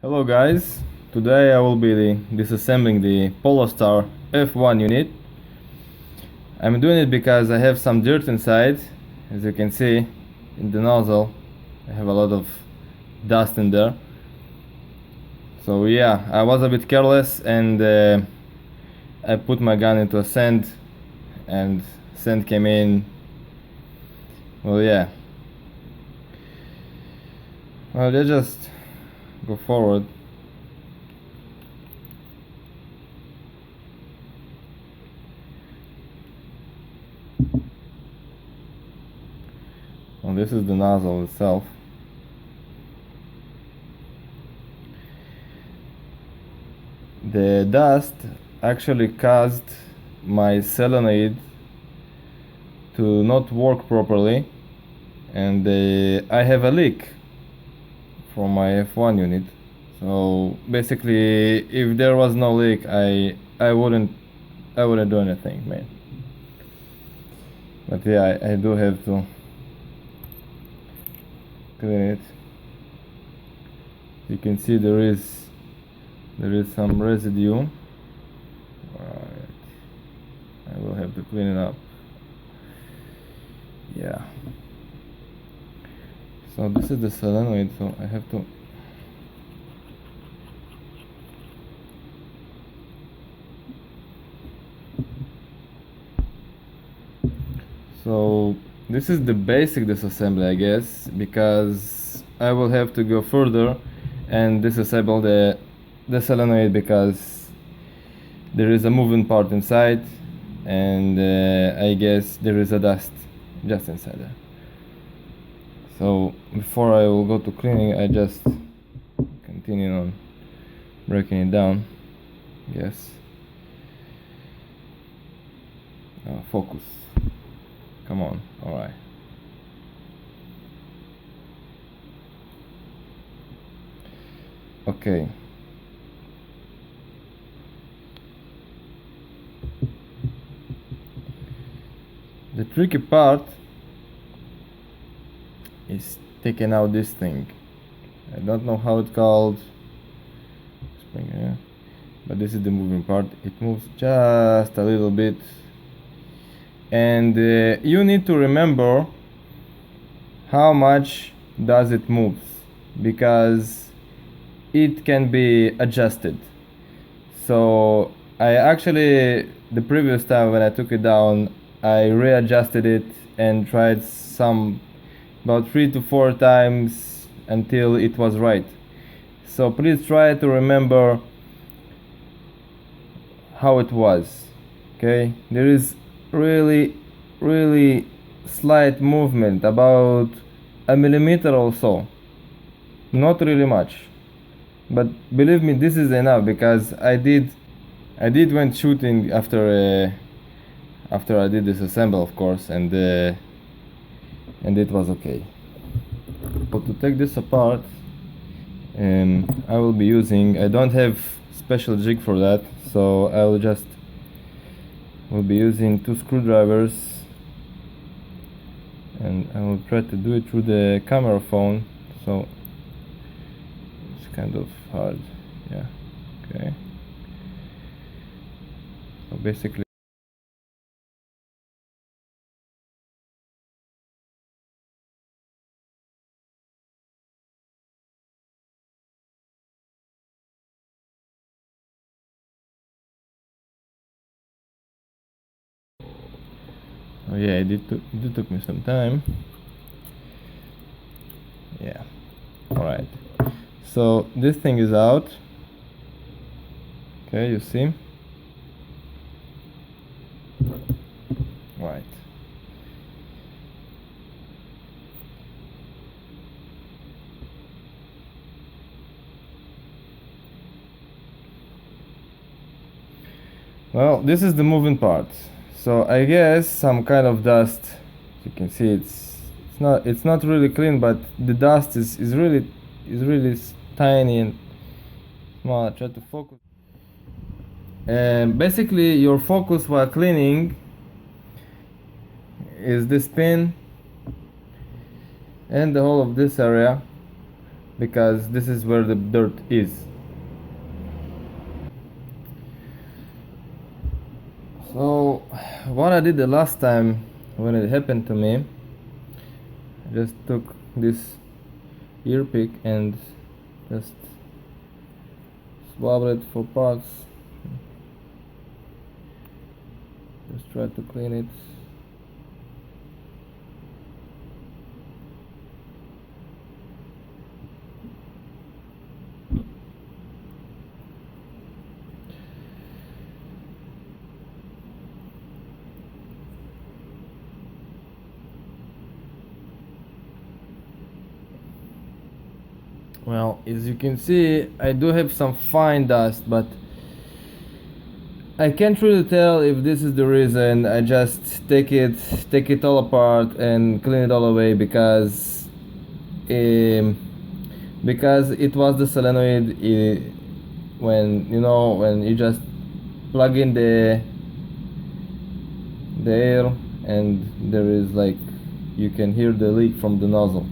Hello guys, today I will be disassembling the POLARSTAR F1 unit. I'm doing it because I have some dirt inside. As you can see in the nozzle, I have a lot of dust in there. So yeah, I was a bit careless and I put my gun into a sand and sand came in. Well, yeah. Well, let's just go forward. Well, this is the nozzle itself. The dust actually caused my solenoid to not work properly, and I have a leak from my F1 unit. So basically, if there was no leak, I wouldn't do anything, man. But yeah, I do have to clean it. You can see there is some residue. Right. I will have to clean it up. Yeah. So this is the solenoid, so I have to So this is the basic disassembly, I guess, because I will have to go further and disassemble the solenoid because there is a moving part inside, and I guess there is a dust just inside there. So before I will go to cleaning, I just continue on breaking it down. Yes. Focus. Come on. All right. Okay. The tricky part is taking out this thing. I don't know how it's called. Spring, yeah. But this is the moving part. It moves just a little bit, and you need to remember how much does it move, because it can be adjusted. So I actually, the previous time when I took it down, I readjusted it and tried about 3 to 4 times until it was right. So please try to remember how it was. Okay, there is really slight movement, about a millimeter or so, not really much, but believe me, this is enough, because I did went shooting after I did disassemble, of course, and it was okay. But to take this apart, I will be using, I don't have special jig for that, so I will be using 2 screwdrivers, and I will try to do it through the camera phone, so it's kind of hard. Yeah. Okay. So basically, oh yeah, it took me some time. Yeah. All right. So this thing is out. Okay, you see? Right. Well, this is the moving part. So I guess some kind of dust. You can see it's not really clean, but the dust is really tiny and small. I try to focus. And basically, your focus while cleaning is this pin and the whole of this area. because this is where the dirt is. So what I did the last time when it happened to me, I just took this ear pick and just swab it for parts. Just try to clean it. Well, as you can see, I do have some fine dust, but I can't really tell if this is the reason. I just take it all apart and clean it all away um, because it was the solenoid. When you just plug in the air, and there is like, you can hear the leak from the nozzle.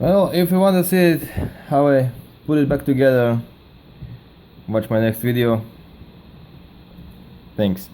Well, if you want to see it, how I put it back together, watch my next video. Thanks.